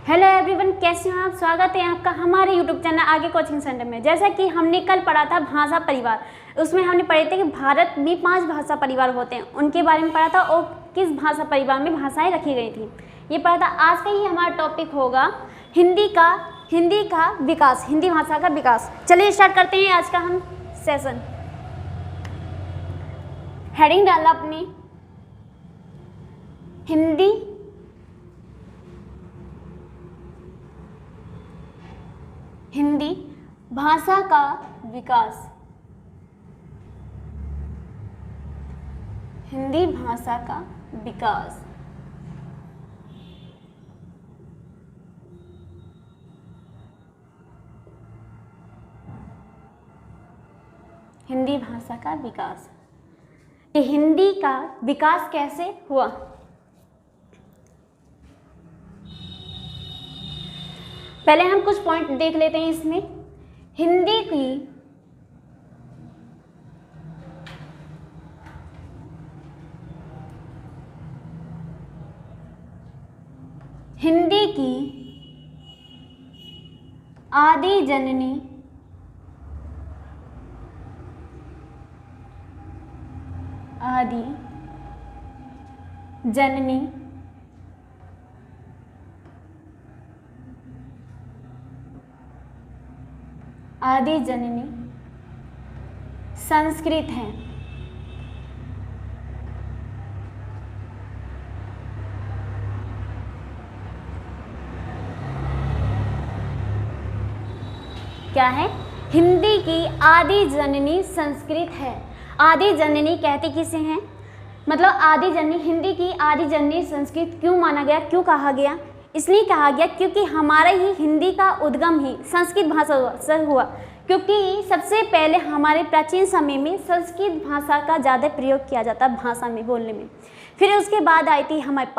Hello everyone, कैसे हो आप। स्वागत है आपका हमारे यूट्यूब चैनल आगे कोचिंग सेंटर में। जैसा कि हमने कल पढ़ा था भाषा परिवार, उसमें हमने पढ़े थे कि भारत में 5 भाषा परिवार होते हैं, उनके बारे में पढ़ा था और किस भाषा परिवार में भाषाएं रखी गई थी ये पढ़ा था। आज का ही हमारा टॉपिक होगा हिंदी का विकास, हिंदी भाषा का विकास। चलिए स्टार्ट करते हैं आज का हम सेशन। हेडिंग डाला अपनी, हिंदी भाषा का विकास। हिंदी भाषा का विकास। हिंदी भाषा का विकास। हिंदी का विकास कैसे हुआ? पहले हम कुछ पॉइंट देख लेते हैं इसमें। हिंदी की आदि जननी संस्कृत है। क्या है? हिंदी की आदि जननी संस्कृत है। आदि जननी कहते किसे हैं? मतलब आदि जननी, हिंदी की आदि जननी संस्कृत क्यों माना गया, क्यों कहा गया? इसलिए कहा गया क्योंकि हमारा ही हिंदी का उद्गम ही संस्कृत भाषा से हुआ। क्योंकि सबसे पहले हमारे प्राचीन समय में संस्कृत भाषा का ज़्यादा प्रयोग किया जाता भाषा में बोलने में। फिर उसके बाद आई थी हमारी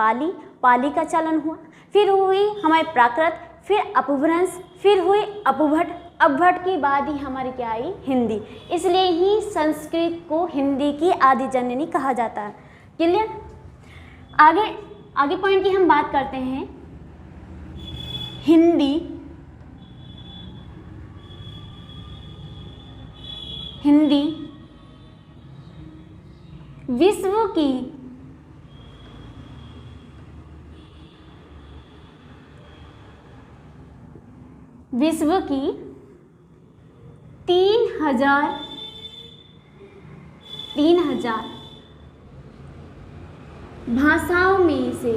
पाली का चलन हुआ, फिर हुई हमारी प्राकृत, फिर अपभ्रंश, फिर हुई अपभट्ट के बाद ही हमारी क्या आई? हिंदी। इसलिए ही संस्कृत को हिंदी की आदि जननी कहा जाता है। क्लियर? आगे पॉइंट की हम बात करते हैं। हिंदी विश्व की तीन हजार भाषाओं में से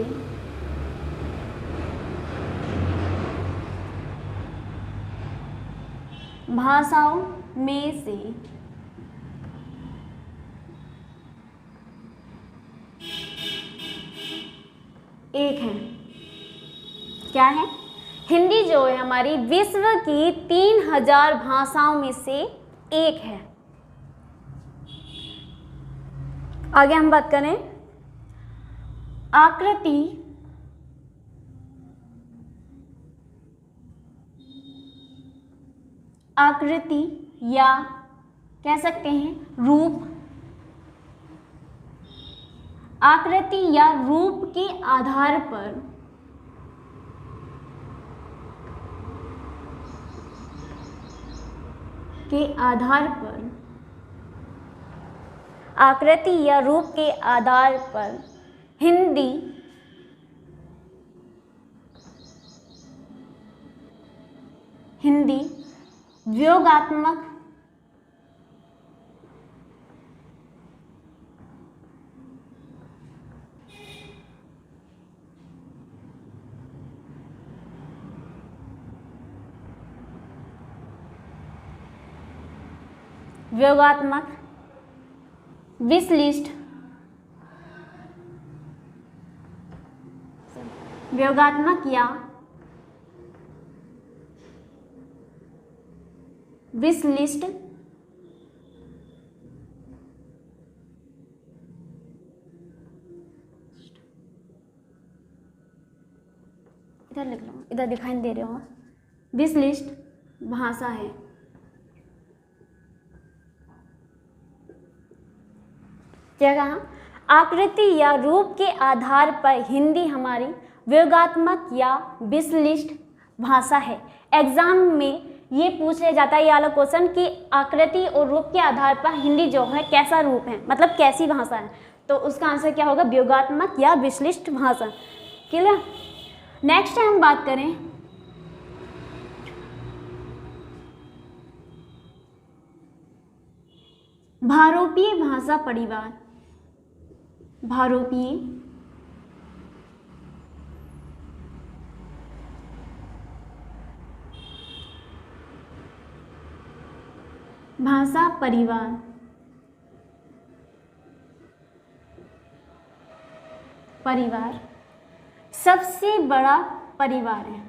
एक है। क्या है? हिंदी जो है हमारी विश्व की 3000 भाषाओं में से एक है। आगे हम बात करें आकृति या कह सकते हैं रूप। आकृति या रूप के आधार पर आकृति या रूप के आधार पर हिंदी व्योगात्मक विश्लिष्ट व्योगात्मक या विश्लिष्ट इधर लिख लो, इधर दिखाई दे रहे हो, विश्लिष्ट भाषा है। क्या कहा? आकृति या रूप के आधार पर हिंदी हमारी वियोगात्मक या विश्लिष्ट भाषा है। एग्जाम में ये पूछ लिया जाता है ये वाला क्वेश्चन कि आकृति और रूप के आधार पर हिंदी जो है कैसा रूप है, मतलब कैसी भाषा है। तो उसका आंसर क्या होगा? वियोगात्मक या विश्लिष्ट भाषा। क्लियर? नेक्स्ट हम बात करें भारोपीय भाषा परिवार। भारोपीय भाषा परिवार सबसे बड़ा परिवार है,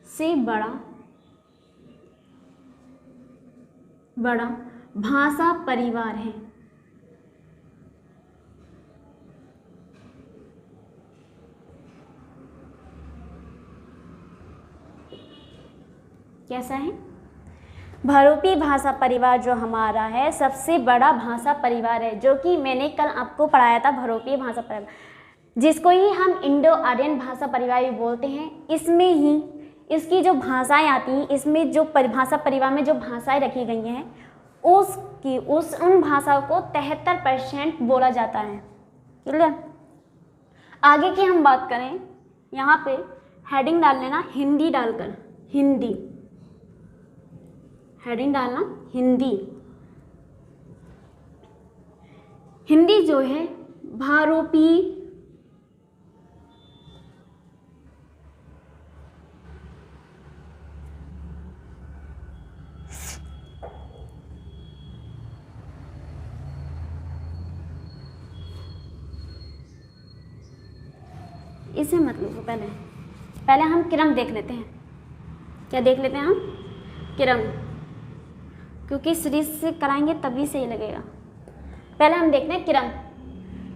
से बड़ा भाषा परिवार है। कैसा है? भारोपीय भाषा परिवार जो हमारा है सबसे बड़ा भाषा परिवार है, जो कि मैंने कल आपको पढ़ाया था। भारोपीय भाषा परिवार जिसको ही हम इंडो आर्यन भाषा परिवार भी बोलते हैं। इसमें ही इसकी जो भाषाएं आती हैं, इसमें जो भाषा परिवार में जो भाषाएं रखी गई हैं उन भाषाओं को 73% बोला जाता है। क्लियर? आगे की हम बात करें, यहाँ पे हेडिंग डाल लेना हिंदी डालकर, हिंदी हेडिंग डालना हिंदी। हिंदी जो है भारोपीय इसे मतलब पहले हम क्रम देख लेते हैं। क्या देख लेते हैं हम? क्रम, क्योंकि सीरीज से कराएंगे तभी सही लगेगा। पहले हम देखते हैं क्रम,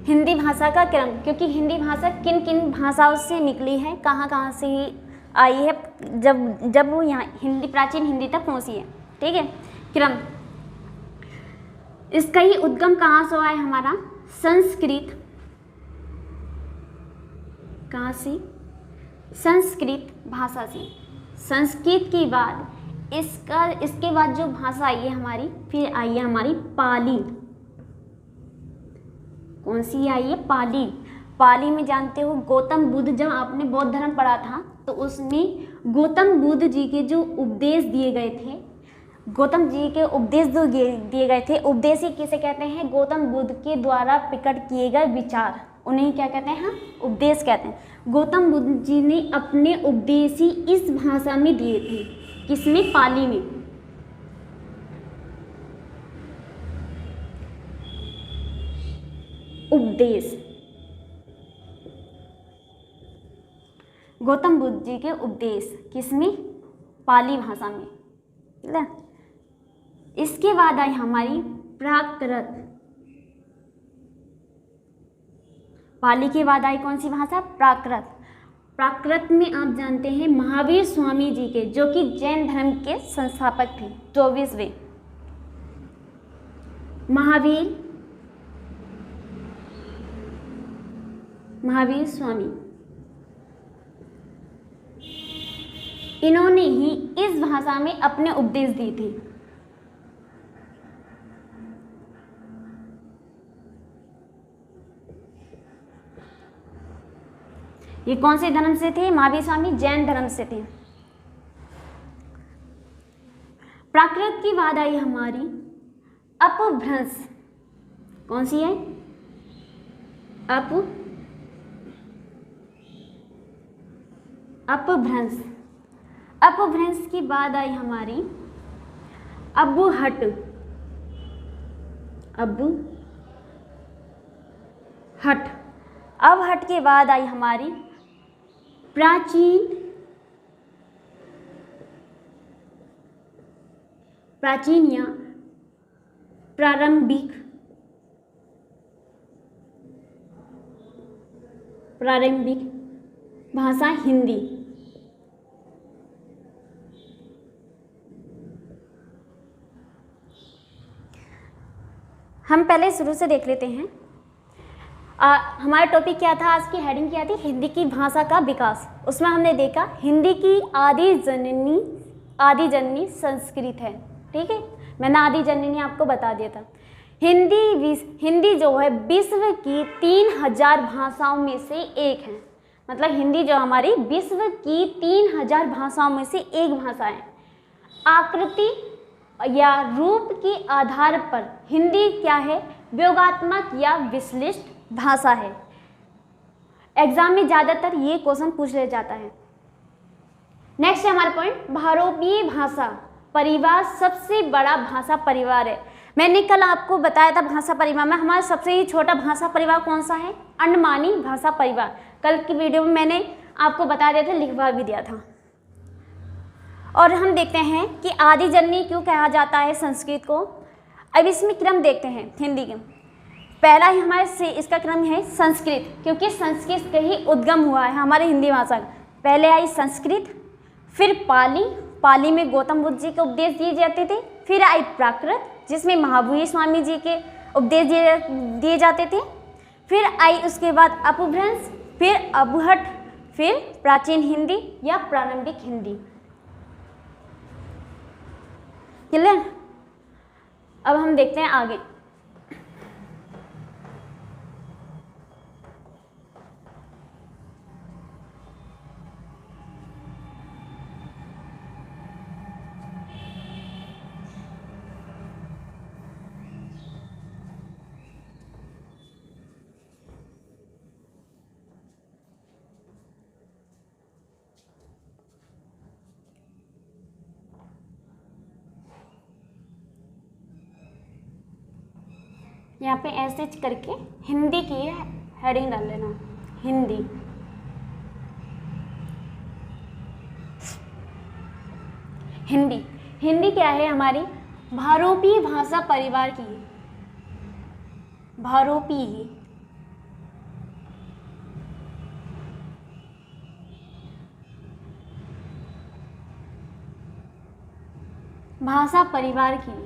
हिंदी भाषा का क्रम, क्योंकि हिंदी भाषा किन किन भाषाओं से निकली है, कहाँ कहाँ से आई है, जब वो यहाँ हिंदी प्राचीन हिंदी तक पहुँची है। ठीक है? क्रम, इसका ही उद्गम कहाँ से हुआ है? हमारा संस्कृत। कहाँ से? संस्कृत भाषा से। संस्कृत के बाद इसके बाद जो भाषा आई है हमारी, फिर आई है हमारी पाली। कौन सी आई है? पाली। पाली में जानते हो गौतम बुद्ध, जब आपने बौद्ध धर्म पढ़ा था तो उसमें गौतम बुद्ध जी के जो उपदेश दिए गए थे, गौतम जी के उपदेश जो दिए गए थे, उपदेश ही किसे कहते हैं? गौतम बुद्ध के द्वारा प्रकट किए गए विचार, उन्हें क्या कहते हैं? हम उपदेश कहते हैं। गौतम बुद्ध जी ने अपने उपदेश ही इस भाषा में दिए थे। किसमें? पाली में। उपदेश, गौतम बुद्ध जी के उपदेश किसमें? पाली भाषा में। ठीक है? इसके बाद आई हमारी प्राकृत। पाली के बाद आई कौन सी भाषा? प्राकृत। प्राकृत में आप जानते हैं महावीर स्वामी जी के, जो कि जैन धर्म के संस्थापक थे, 24वें महावीर स्वामी। इन्होंने ही इस भाषा में अपने उपदेश दिए थे। ये कौन से धर्म से थे? महावीर स्वामी जैन धर्म से थे। प्राकृत की बाद आई हमारी अपभ्रंश। कौन सी है? अपभ्रंश। अपभ्रंश की बाद आई हमारी अबहट। अबहट के बाद आई हमारी प्राचीन या प्रारंभिक भाषा हिंदी। हम पहले शुरू से देख लेते हैं। हमारा टॉपिक क्या था, आज की हेडिंग क्या थी, हिंदी की भाषा का विकास। उसमें हमने देखा हिंदी की आदि जननी संस्कृत है। ठीक है, मैंने आदि जननी आपको बता दिया था। हिंदी जो है विश्व की 3000 भाषाओं में से एक है। मतलब हिंदी जो हमारी विश्व की 3000 भाषाओं में से एक भाषा है। आकृति या रूप के आधार पर हिंदी क्या है, व्योगात्मक या विश्लिष्ट भाषा है। एग्जाम में ज़्यादातर ये क्वेश्चन पूछ लिया जाता है। नेक्स्ट है हमारा पॉइंट, भारोपीय भाषा परिवार सबसे बड़ा भाषा परिवार है। मैंने कल आपको बताया था भाषा परिवार में हमारा सबसे ही छोटा भाषा परिवार कौन सा है, अंडमानी भाषा परिवार। कल की वीडियो में मैंने आपको बता दिया था, लिखवा भी दिया था। और हम देखते हैं कि आदि जननी क्यों कहा जाता है संस्कृत को। अब इसमें क्रम देखते हैं हिंदी के। पहला ही हमारे से इसका क्रम है संस्कृत, क्योंकि संस्कृत से ही उद्गम हुआ है हमारे हिंदी भाषा का। पहले आई संस्कृत, फिर पाली में गौतम बुद्ध जी के उपदेश दिए जाते थे। फिर आई प्राकृत, जिसमें महावीर स्वामी जी के उपदेश दिए जाते थे। फिर आई उसके बाद अपभ्रंश, फिर अबुहट, फिर प्राचीन हिंदी या प्रारंभिक हिंदी। क्लियर? अब हम देखते हैं आगे। यहाँ पे ऐसे करके हिंदी की हेडिंग डाल लेना, हिंदी। हिंदी क्या है, हमारी भारोपीय भाषा परिवार की। भारोपीय भाषा परिवार की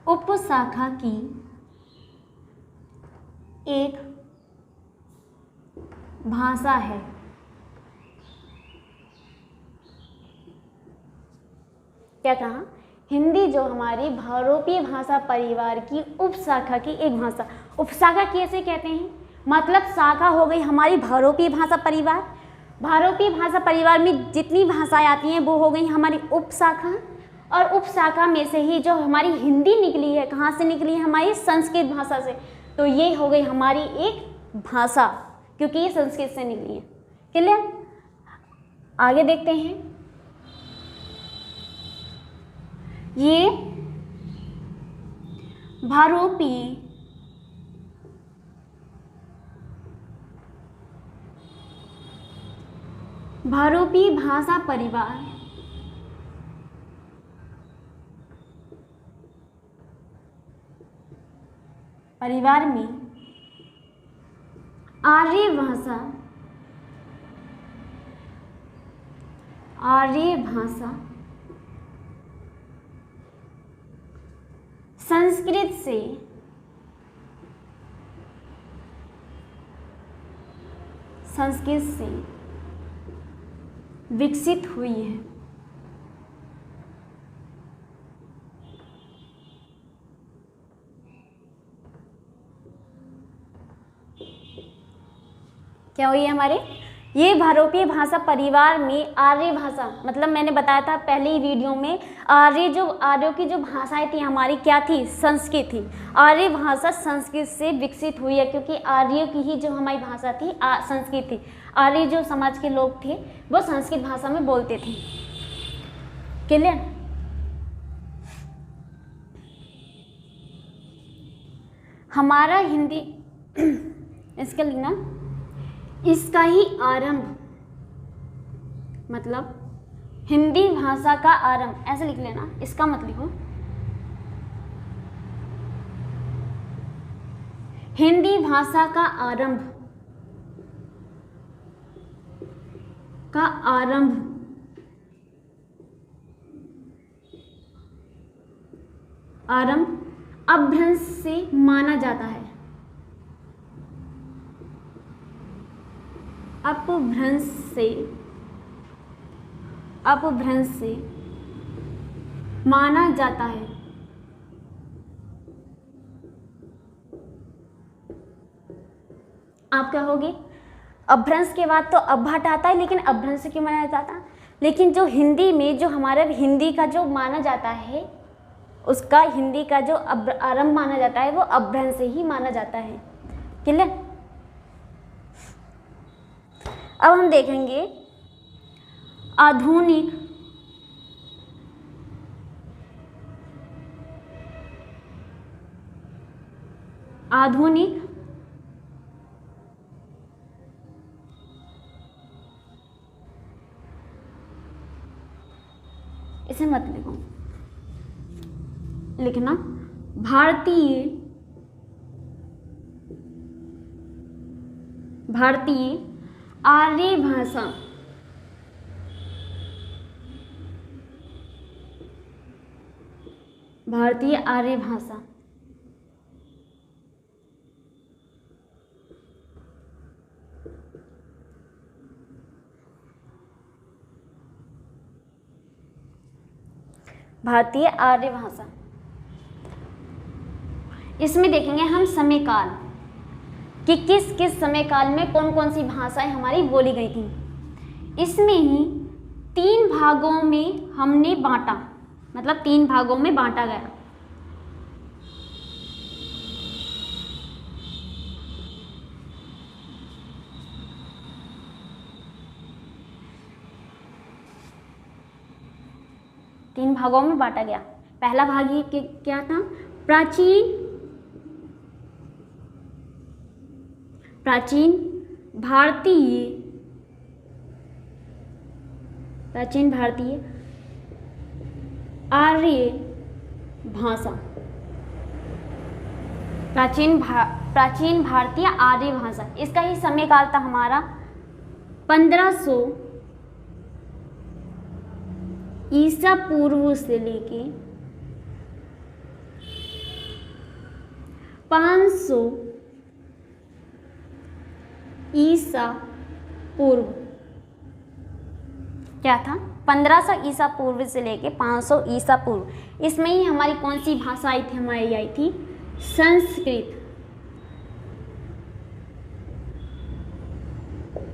उपशाखा की एक भाषा है। क्या कहा, हिंदी जो हमारी भारोपीय भाषा परिवार की उपशाखा की एक भाषा। उपशाखा कैसे कहते हैं, मतलब शाखा हो गई हमारी भारोपीय भाषा परिवार। भारोपीय भाषा परिवार में जितनी भाषाएं आती हैं वो हो गई हमारी उपशाखा, और उपशाखा में से ही जो हमारी हिंदी निकली है, कहाँ से निकली है, हमारी संस्कृत भाषा से। तो ये हो गई हमारी एक भाषा, क्योंकि ये संस्कृत से निकली है। क्लियर? आगे देखते हैं। ये भारोपीय भाषा परिवार में आर्य भाषा संस्कृत से विकसित हुई है। क्या हुई हमारे, ये भारोपीय भाषा परिवार में आर्य भाषा, मतलब मैंने बताया था पहले ही वीडियो में, आर्यों की जो भाषाएं थी हमारी क्या थी, संस्कृत थी। आर्य भाषा संस्कृत से विकसित हुई है, क्योंकि आर्यों की ही जो हमारी भाषा थी संस्कृत थी। आर्य जो समाज के लोग थे वो संस्कृत भाषा में बोलते थे। क्लियर? हमारा हिंदी इसका लिखना, इसका ही आरंभ, मतलब हिंदी भाषा का आरंभ, ऐसे लिख लेना, इसका मत लिखो। हिंदी भाषा का आरंभ अपभ्रंश से माना जाता है। अपभ्रंश से माना जाता है। आप क्या होगे, अपभ्रंश के बाद तो अभ्भट आता है, लेकिन अपभ्रंश से क्यों माना जाता? लेकिन जो हिंदी में जो हमारा हिंदी का जो माना जाता है, उसका हिंदी का जो आरंभ माना जाता है वो अपभ्रंश से ही माना जाता है। क्लियर? अब हम देखेंगे आधुनिक इसे मत लिखना भारतीय आर्य भाषा भारतीय आर्य भाषा भारतीय आर्य भाषा। इसमें देखेंगे हम समय काल कि किस किस समय काल में कौन कौन सी भाषाएं हमारी बोली गई थी। इसमें ही 3 भागों में हमने बांटा, मतलब 3 भागों में बांटा गया। तीन भागों में बांटा गया। पहला भाग ये क्या था? प्राचीन भारतीय आर्य भाषा। प्राचीन भारतीय आर्य भाषा, इसका ही समय काल था हमारा 1500 ईसा पूर्व से लेके 500 ईसा पूर्व। क्या था? 1500 ईसा पूर्व से लेके 500 ईसा पूर्व। इसमें ही हमारी कौन सी भाषा आई थी? हमारी आई थी संस्कृत।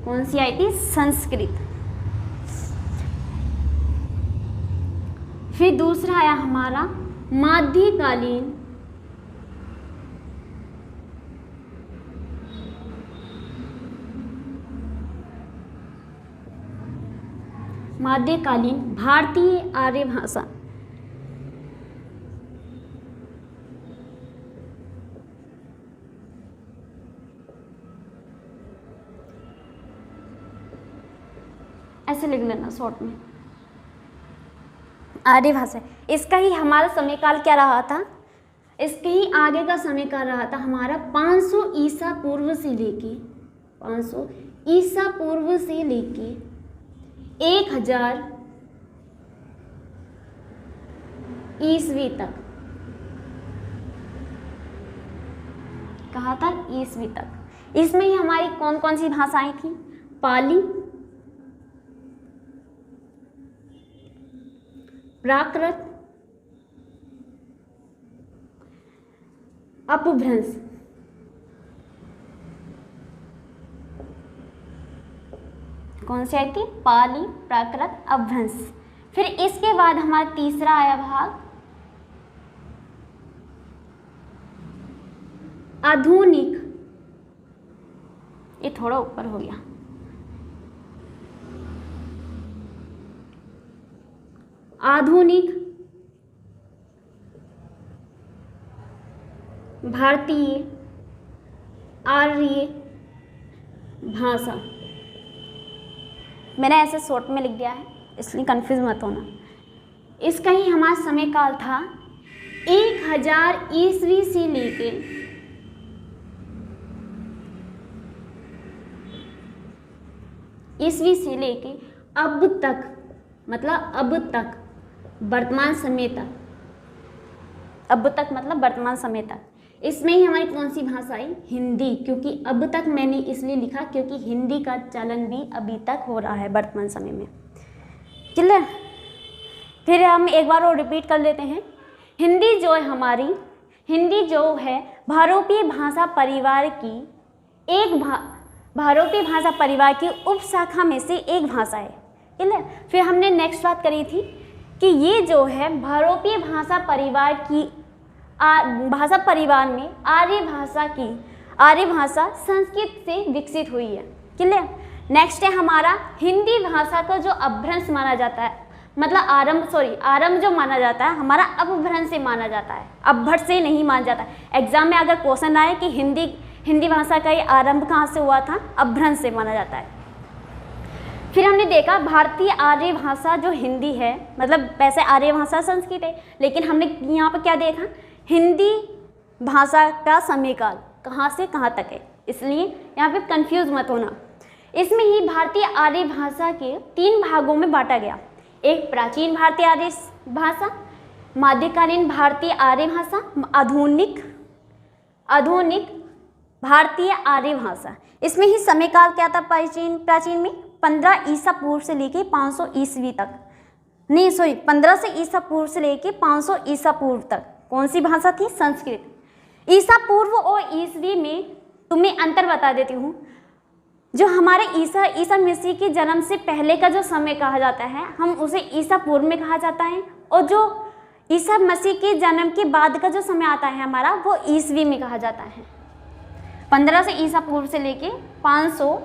कौन सी आई थी? संस्कृत। फिर दूसरा आया हमारा मध्यकालीन भारतीय आर्य भाषा। ऐसे लिख लेना शॉर्ट में, आर्य भाषा। इसका ही हमारा समय काल क्या रहा था? इसके ही आगे का समय काल रहा था हमारा 500 ईसा पूर्व से लेके 1000 ईस्वी तक। कहा था? ईस्वी तक। इसमें ही हमारी कौन कौन सी भाषाएं थी? पाली, प्राकृत, अपभ्रंश। कौन सी आई थी? पाली, प्राकृत, अपभ्रंश। फिर इसके बाद हमारा तीसरा आया भाग आधुनिक। ये थोड़ा ऊपर हो गया। आधुनिक भारतीय आर्य भाषा। मैंने ऐसे शॉर्ट में लिख दिया है, इसलिए कंफ्यूज मत होना। इसका ही हमारा समय काल था 1000 ईस्वी से लेके ईस्वी से लेके अब तक, मतलब अब तक, वर्तमान समय तक, अब तक मतलब वर्तमान समय तक, इसमें ही हमारी कौन सी भाषा आई? हिंदी। क्योंकि अब तक मैंने इसलिए लिखा क्योंकि हिंदी का चलन भी अभी तक हो रहा है वर्तमान समय में। क्लियर? फिर हम एक बार और रिपीट कर लेते हैं। हिंदी जो है हमारी, हिंदी जो है भारतीय भाषा परिवार की एक भारतीय भाषा परिवार की उपशाखा में से एक भाषा है। क्लियर? फिर हमने नेक्स्ट बात करी थी कि ये जो है भारतीय भाषा परिवार की भाषा परिवार में आर्य भाषा संस्कृत से विकसित हुई है। क्लियर? नेक्स्ट है हमारा हिंदी भाषा का जो अपभ्रंश माना जाता है, मतलब आरंभ जो माना जाता है हमारा अपभ्रंश से माना जाता है, अपभ्रंश से नहीं माना जाता। एग्जाम में अगर क्वेश्चन आए कि हिंदी भाषा का ये आरंभ कहाँ से हुआ था, अपभ्रंश से माना जाता है। फिर हमने देखा भारतीय आर्य भाषा जो हिंदी है, मतलब वैसे आर्य भाषा संस्कृत है, लेकिन हमने यहाँ पर क्या देखा, हिंदी भाषा का समयकाल कहाँ से कहाँ तक है, इसलिए यहाँ पे कंफ्यूज मत होना। इसमें ही भारतीय आर्य भाषा के 3 भागों में बांटा गया। एक प्राचीन भारतीय आर्य भाषा, मध्यकालीन भारतीय आर्य भाषा, आधुनिक भारतीय आर्य भाषा। इसमें ही समयकाल क्या था प्राचीन में? 15 ईसा पूर्व से लेके 500 ईस्वी तक, 15 से ईसा पूर्व से लेके 500 ईसा पूर्व तक कौन सी भाषा थी? संस्कृत। ईसा पूर्व और ईस्वी में तुम्हें अंतर बता देती हूँ। जो हमारे ईसा मसीह के जन्म से पहले का जो समय कहा जाता है, हम उसे ईसा पूर्व में कहा जाता है, और जो ईसा मसीह के जन्म के बाद का जो समय आता है हमारा, वो ईस्वी में कहा जाता है। 15 से ईसा पूर्व से लेके 500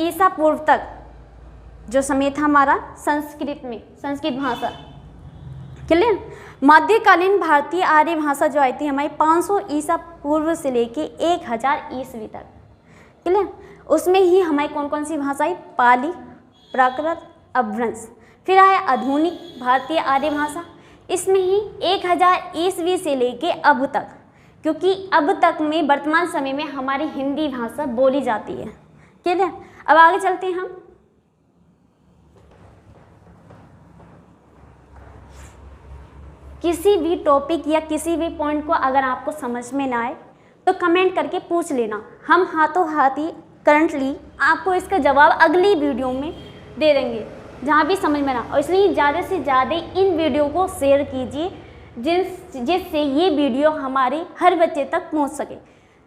ईसा पूर्व तक जो समय था हमारा संस्कृत भाषा। क्लियर? मध्यकालीन भारतीय आर्य भाषा जो आई थी हमारी 500 ईसा पूर्व से लेके 1000 ईस्वी तक। क्लियर? उसमें ही हमारी कौन कौन सी भाषा आई? पाली, प्राकृत, अपभ्रंश। फिर आया आधुनिक भारतीय आर्य भाषा, इसमें ही 1000 ईस्वी से लेके अब तक, क्योंकि अब तक में वर्तमान समय में हमारी हिंदी भाषा बोली जाती है। क्लियर? अब आगे चलते हैं हम। किसी भी टॉपिक या किसी भी पॉइंट को अगर आपको समझ में ना आए तो कमेंट करके पूछ लेना, हम हाथों हाथ ही करंटली आपको इसका जवाब अगली वीडियो में दे देंगे जहाँ भी समझ में ना। और इसलिए ज़्यादा से ज़्यादा इन वीडियो को शेयर कीजिए जिससे ये वीडियो हमारे हर बच्चे तक पहुँच सके।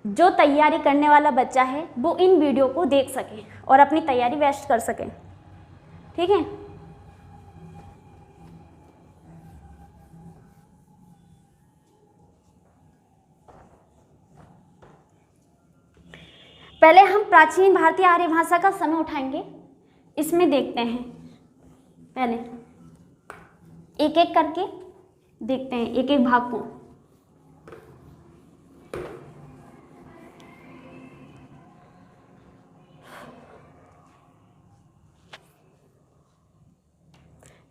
जो तैयारी करने वाला बच्चा है वो इन वीडियो को देख सके और अपनी तैयारी बेस्ट कर सके। ठीक है? पहले हम प्राचीन भारतीय आर्य भाषा का समय उठाएंगे। इसमें देखते हैं, पहले एक एक करके देखते हैं एक एक भाग को।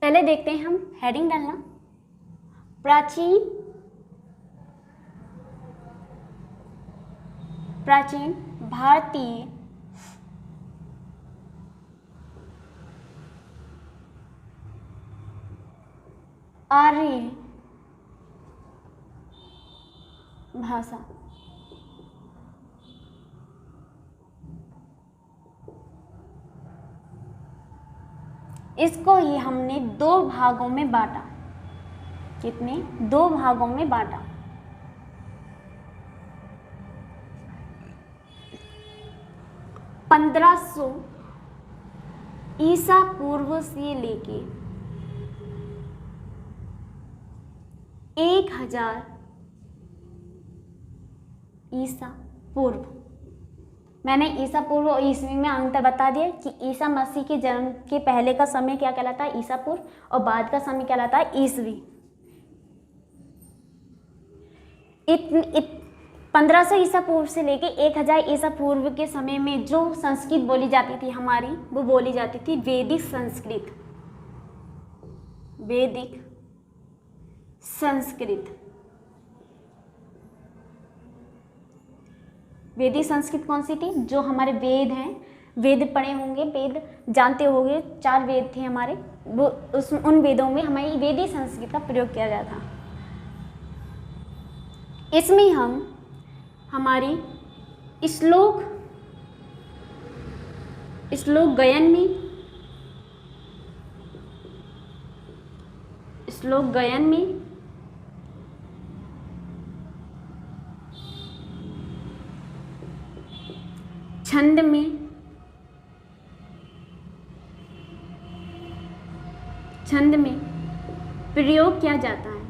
पहले देखते हैं हम, हेडिंग डालना, प्राचीन भारतीय आर्य भाषा। इसको ही हमने 2 भागों में बांटा। कितने? 2 भागों में बांटा। (1500 ईसा पूर्व से लेके 1000 ईसा पूर्व। मैंने ईसा पूर्व और ईस्वी में अंतर बता दिया कि ईसा मसीह के जन्म के पहले का समय क्या कहलाता है? ईसा पूर्व, और बाद का समय कहलाता है ईस्वी। 1500 ईसा पूर्व से लेके 1000 ईसा पूर्व के समय में जो संस्कृत बोली जाती थी हमारी, वो बोली जाती थी वैदिक संस्कृत। वैदिक संस्कृत। वैदिक संस्कृत कौन सी थी? जो हमारे वेद हैं, वेद पढ़े होंगे, वेद जानते होंगे, 4 वेद थे हमारे, वो उन वेदों में हमारी वेदी संस्कृत का प्रयोग किया गया था। इसमें हम हमारी श्लोक गायन में छंद में प्रयोग किया जाता है।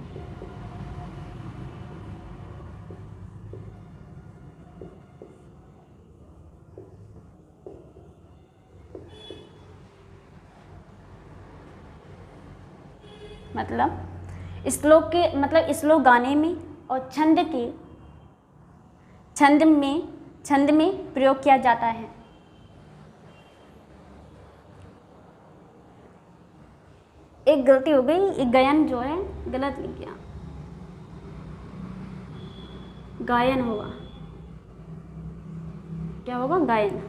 मतलब श्लोक गाने में और छंद में प्रयोग किया जाता है। एक गलती हो गई, एक गायन जो है गलत लिख गया, गायन होगा, क्या होगा, गायन।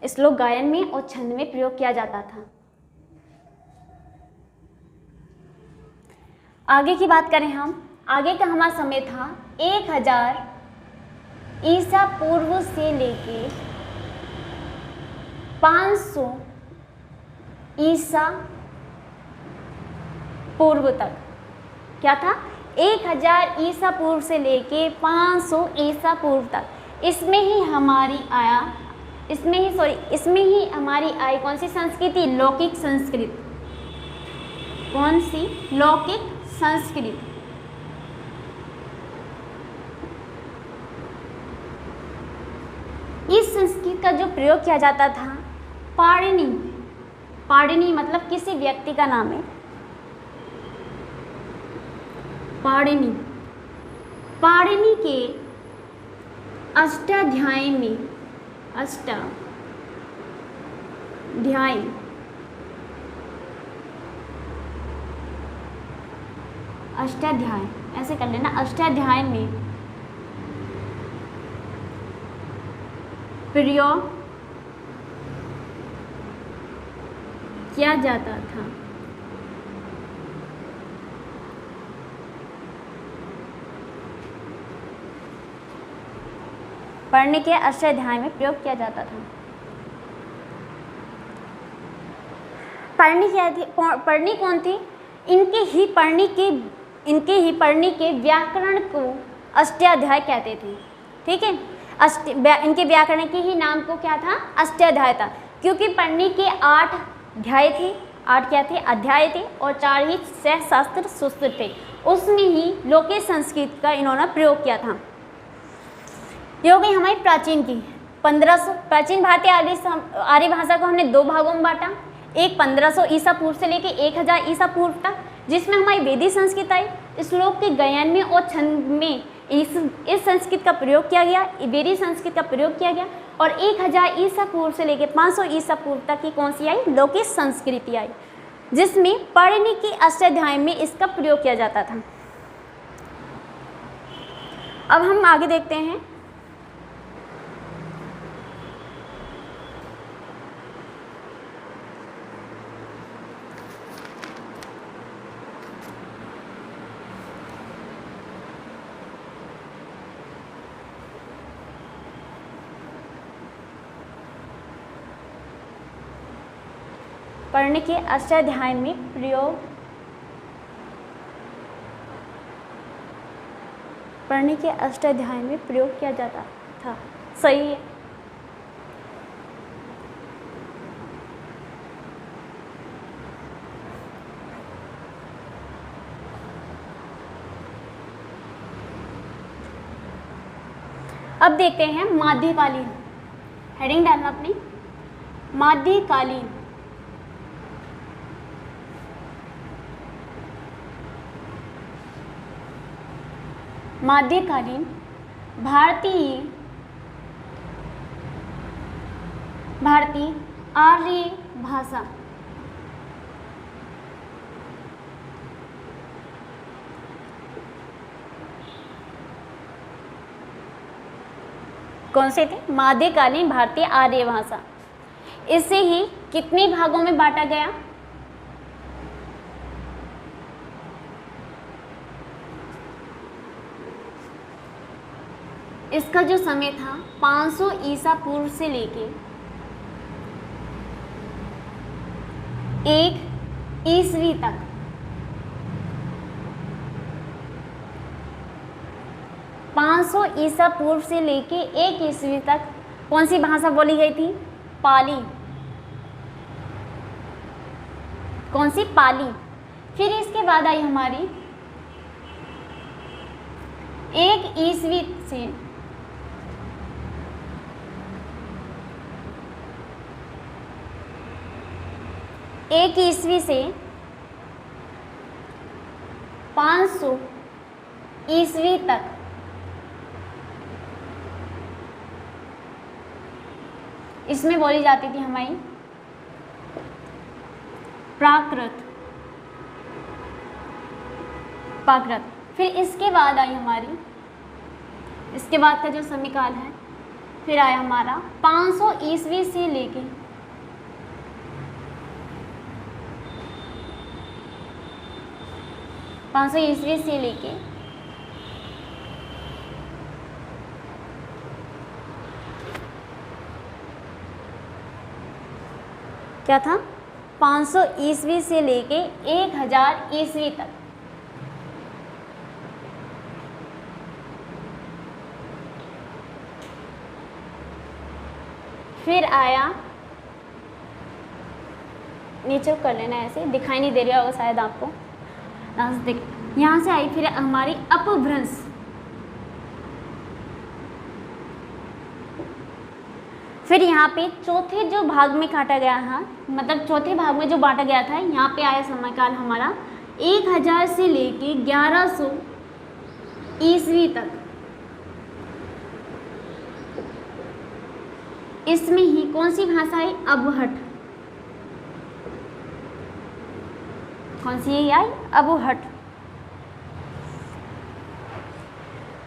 श्लोक गायन में और छंद में प्रयोग किया जाता था। आगे की बात करें हम, आगे का हमारा समय था 1000 ईसा पूर्व से लेके 500 ईसा पूर्व तक। क्या था? 1000 ईसा पूर्व से लेके 500 ईसा पूर्व तक। इसमें ही हमारी आई कौन सी संस्कृति? लौकिक संस्कृत। कौन सी? लौकिक संस्कृत। इस संस्कृत का जो प्रयोग किया जाता था, पाणिनि मतलब किसी व्यक्ति का नाम है। पाणिनि के अष्टाध्यायी ऐसे कर लेना, अष्टाध्यायी में प्रयोग किया जाता था। पढ़ने के अष्टाध्यायी में प्रयोग किया जाता था। पढ़नी कौन थी? इनके ही पढ़नी के व्याकरण को अष्टाध्याय कहते थे। ठीक है, इनके व्याकरण के ही नाम को क्या था? अष्टाध्याय था, क्योंकि पढ़नी के 8 अध्याय थे। 8 क्या थे? अध्याय थे, और 4 ही शास्त्र सूत्र थे। उसमें ही लौकिक संस्कृत का इन्होंने प्रयोग किया था। ये हो गई हमारी प्राचीन की 1500। प्राचीन भारतीय आर्य भाषा को हमने 2 भागों में बांटा। एक 1500 ईसा पूर्व से लेके 1000 ईसा पूर्व तक, जिसमें हमारी वेदी संस्कृत आई। श्लोक के गायन में और छंद में इस संस्कृत का प्रयोग किया गया, वेदी संस्कृत का प्रयोग किया गया। और 1000 ईसा पूर्व से लेके 500 ईसा पूर्व तक की कौन सी आई? लौकिक संस्कृति आई, जिसमें पाणिनि के अष्टाध्यायी में इसका प्रयोग किया जाता था। अब हम आगे देखते हैं। पढ़ने के अष्टाध्यायी में प्रयोग किया जाता था। सही है। अब देखते हैं मध्यकालीन। हेडिंग डालना अपनी, मध्यकालीन। मध्यकालीन भारतीय आर्य भाषा कौन से थे? मध्यकालीन भारतीय आर्य भाषा। इसे ही कितने भागों में बांटा गया? इसका जो समय था 500 ईसा पूर्व से लेके 1 ईस्वी तक, ईसा पूर्व से लेके 1 ईस्वी तक कौन सी भाषा बोली गई थी? पाली। कौन सी? पाली। फिर इसके बाद आई हमारी 1 ईस्वी से 1 ईस्वी से 500 ईस्वी तक इसमें बोली जाती थी हमारी प्राकृत। फिर इसके बाद आई हमारी, इसके बाद का जो समयकाल है, फिर आया हमारा 500 ईस्वी से लेके 500 ईस्वी से लेके क्या था? 500 ईस्वी से लेके 1000 ईस्वी तक। फिर आया, नीचे कर लेना, ऐसे दिखाई नहीं दे रहा होगा शायद आपको, यहाँ से आई फिर हमारी अपभ्रंश। फिर यहाँ पे चौथे जो भाग में काटा गया है, मतलब चौथे भाग में जो बांटा गया था, यहाँ पे आया समयकाल हमारा 1000 से लेके 1100 ईस्वी तक। इसमें ही कौन सी भाषा है? अबुहट। कौन सी है? आई अबुहट।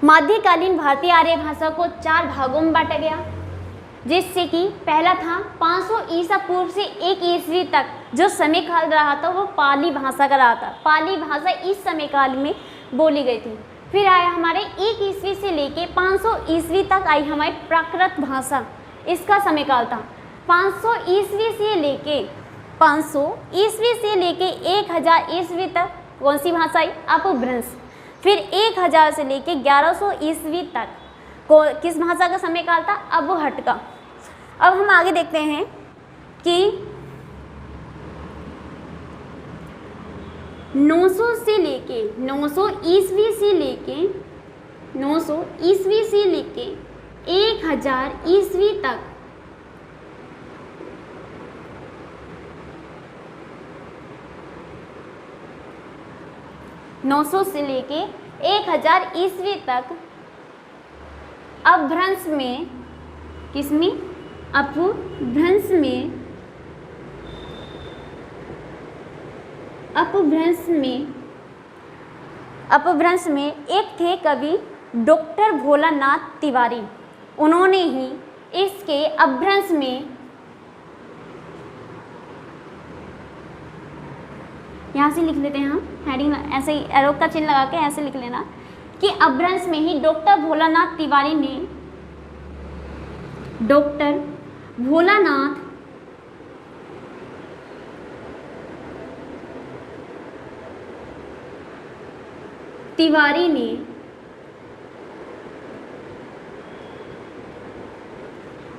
मध्यकालीन भारतीय आर्य भाषा को 4 भागों में बांटा गया, जिससे कि पहला था 500 ईसा पूर्व से 1 ईस्वी तक जो समय काल रहा था वो पाली भाषा का रहा था। पाली भाषा इस समय काल में बोली गई थी। फिर आया हमारे 1 ईस्वी से लेके 500 ईस्वी तक आई हमारी प्राकृत भाषा, इसका समय काल था 500 ईस्वी से लेके 1000 ईस्वी तक। कौन सी भाषा आई? अपभ्रंश। फिर 1000 से लेके 1100 ईस्वी तक किस भाषा का समय काल था? अबुहट का। अब हम आगे देखते हैं कि 900 से लेके 900 ईस्वी से लेके 1000 ईस्वी तक से लेके 1000 ईस्वी तक अपभ्रंश में, किसमें? अपभ्रंश में एक थे कवि डॉक्टर भोलानाथ तिवारी। उन्होंने ही इसके अपभ्रंश में, यहाँ से लिख लेते हैं हम हेडिंग, ऐसे ही एरो का चिन्ह लगा के ऐसे लिख लेना कि अपभ्रंश में ही डॉक्टर भोलानाथ तिवारी ने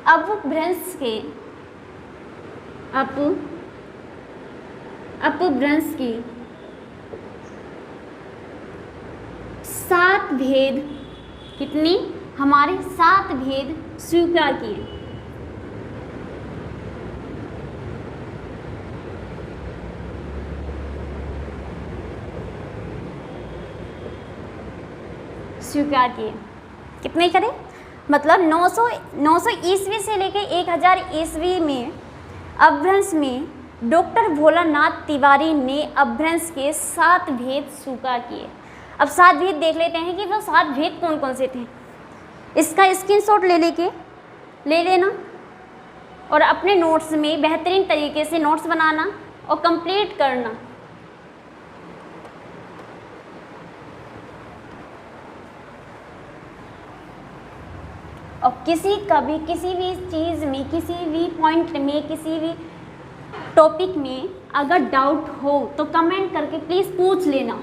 अपभ्रंश के 7 भेद, कितनी? हमारे 7 भेद स्वीकार किए। कितने करें? मतलब 900 ईस्वी से लेके 1000 ईस्वी में अपभ्रंश में डॉक्टर भोलानाथ तिवारी ने अपभ्रंश के 7 भेद स्वीकार किए। अब 7 भेद देख लेते हैं कि वो 7 भेद कौन कौन से थे। इसका स्क्रीनशॉट ले लेके ले लेना और अपने नोट्स में बेहतरीन तरीके से नोट्स बनाना और कंप्लीट करना। और किसी भी चीज़ में, किसी भी पॉइंट में, किसी भी टॉपिक में अगर डाउट हो तो कमेंट करके प्लीज़ पूछ लेना।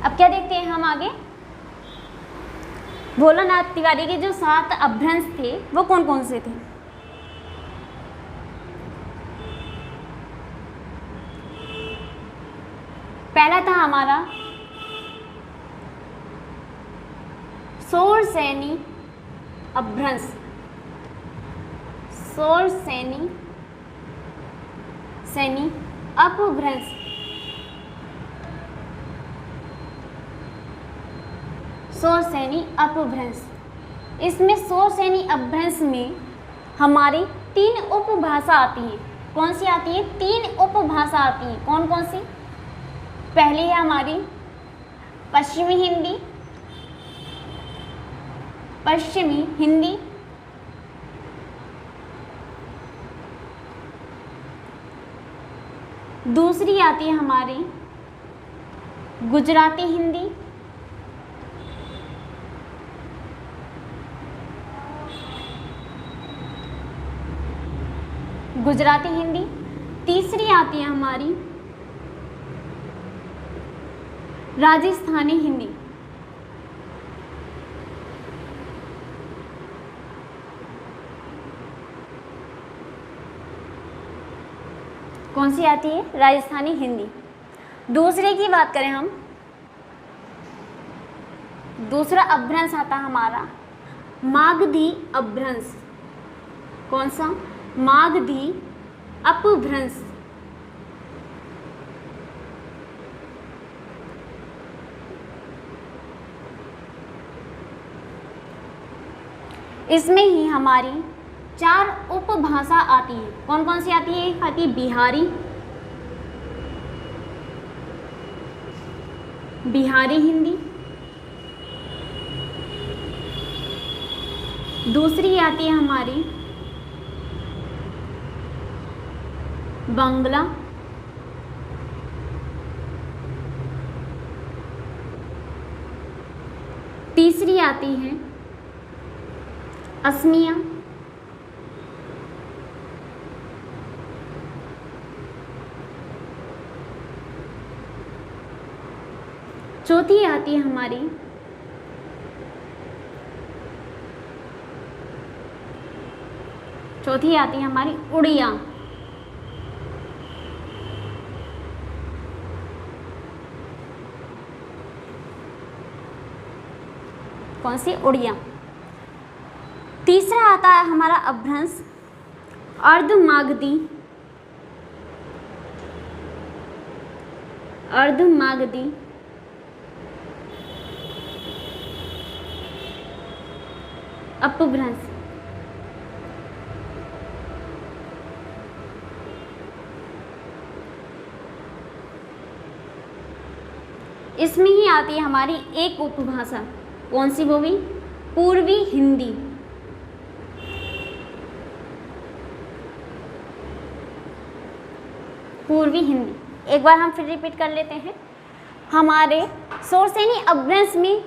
अब क्या देखते हैं हम आगे। भोलानाथ तिवारी के जो 7 अपभ्रंश थे वो कौन कौन से थे। पहला था हमारा शोरसेनी अपभ्रंश। शोरसेनी अपभ्रंश। शोरसेनी अपभ्रंश। इसमें शोरसेनी अपभ्रंश में हमारी 3 उपभाषा आती हैं। कौन सी आती है? 3 उपभाषा आती हैं। कौन कौन सी? पहली है हमारी पश्चिमी हिंदी, दूसरी आती है हमारी गुजराती हिंदी, तीसरी आती है हमारी राजस्थानी हिंदी। कौन सी आती है? राजस्थानी हिंदी। दूसरे की बात करें हम, दूसरा अपभ्रंश आता हमारा मागधी अपभ्रंश। कौन सा? मागधी अपभ्रंश। इसमें ही हमारी 4 उपभाषा आती है। कौन कौन सी आती है? एक आती है बिहारी हिंदी, दूसरी आती है हमारी बांग्ला, तीसरी आती है असमिया, चौथी आती है हमारी उड़िया। कौन सी? उड़िया। तीसरा आता है हमारा अपभ्रंश अर्धमागधी अपभ्रंश। इसमें ही आती है हमारी एक उपभाषा। कौन सी? वो भी पूर्वी हिंदी। एक बार हम फिर रिपीट कर लेते हैं। हमारे शोरसेनी अपभ्रंश में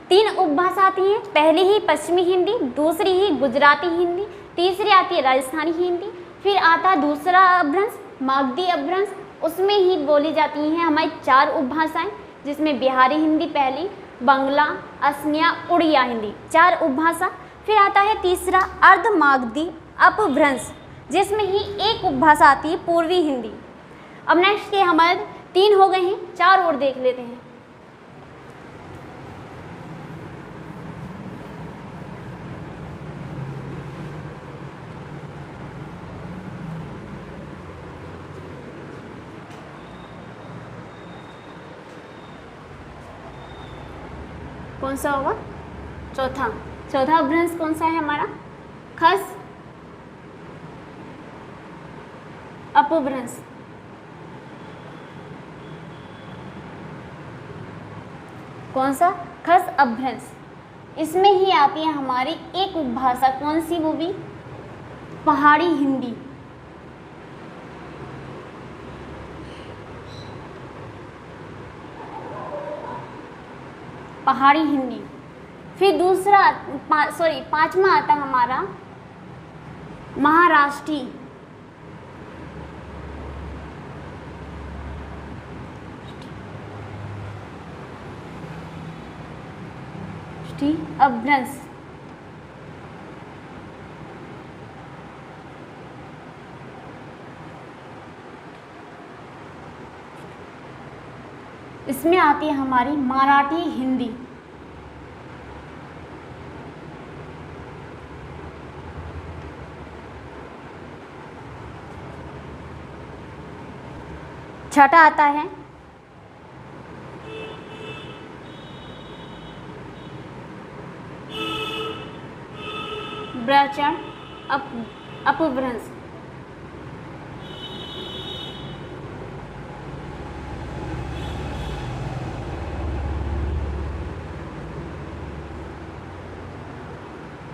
3 उपभाषा आती हैं। पहली ही पश्चिमी हिंदी, दूसरी ही गुजराती हिंदी, तीसरी आती है राजस्थानी हिंदी। फिर आता दूसरा अपभ्रंश मागधी अपभ्रंश। उसमें ही बोली जाती हैं हमारी 4 उपभाषाएं, जिसमें बिहारी हिंदी पहली, बांग्ला, असमिया, उड़िया हिंदी 4 उपभाषा। फिर आता है तीसरा अर्धमागधी अपभ्रंश, जिसमें ही एक उपभाषा आती है पूर्वी हिंदी। अब नेक्स्ट ये हमारे 3 हो गए हैं, 4 और देख लेते हैं। कौन सा होगा? चौथा अपभ्रंश कौन सा है हमारा? खस अपभ्रंश। कौन सा? खस अपभ्रंश। इसमें ही आती है हमारी एक उपभाषा, कौन सी? वो भी पहाड़ी हिंदी। पहाड़ी हिंदी। फिर दूसरा पांचवा आता हमारा महाराष्ट्री। अपभ्रंश। इसमें आती है हमारी मराठी हिंदी। छठा आता है ब्रचन अपभ्रंश।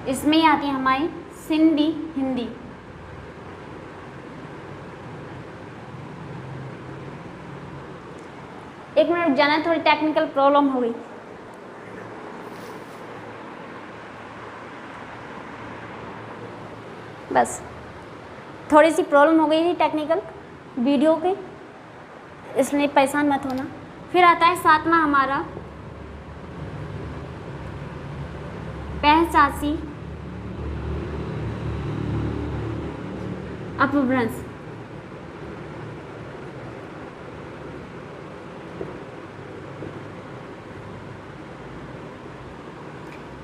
इसमें आती है हमारी सिंधी हिंदी। एक मिनट जाना, थोड़ी टेक्निकल प्रॉब्लम हो गई। बस थोड़ी सी प्रॉब्लम हो गई थी टेक्निकल वीडियो के, इसलिए परेशान मत होना। फिर आता है सातवां हमारा पैशाची अपभ्रंश।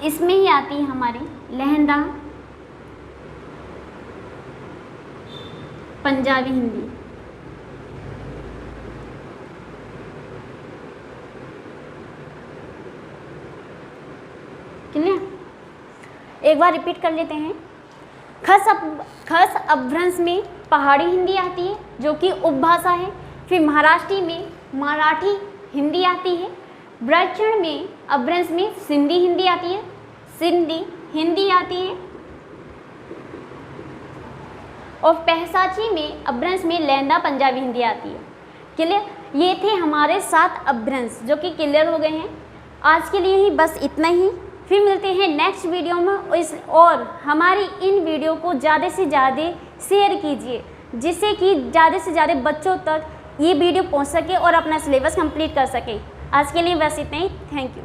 इसमें ही आती है हमारी लहंदा पंजाबी हिंदी। क्लियर? एक बार रिपीट कर लेते हैं। खस अपभ्रंश में पहाड़ी हिंदी आती है जो कि उपभाषा है। फिर महाराष्ट्री में मराठी हिंदी आती है। ब्रचण में अपभ्रंश में सिंधी हिंदी आती है, सिंधी हिंदी आती है। और पैशाची में अपभ्रंश में लहंदा पंजाबी हिंदी आती है। क्लियर? ये थे हमारे 7 अपभ्रंश जो कि क्लियर हो गए हैं। आज के लिए ही बस इतना ही। फिर मिलते हैं नेक्स्ट वीडियो में। और हमारी इन वीडियो को ज़्यादा से ज़्यादा शेयर कीजिए, जिससे कि ज़्यादा से ज़्यादा बच्चों तक ये वीडियो पहुंच सके और अपना सिलेबस कंप्लीट कर सके। आज के लिए बस इतना ही। Thank you.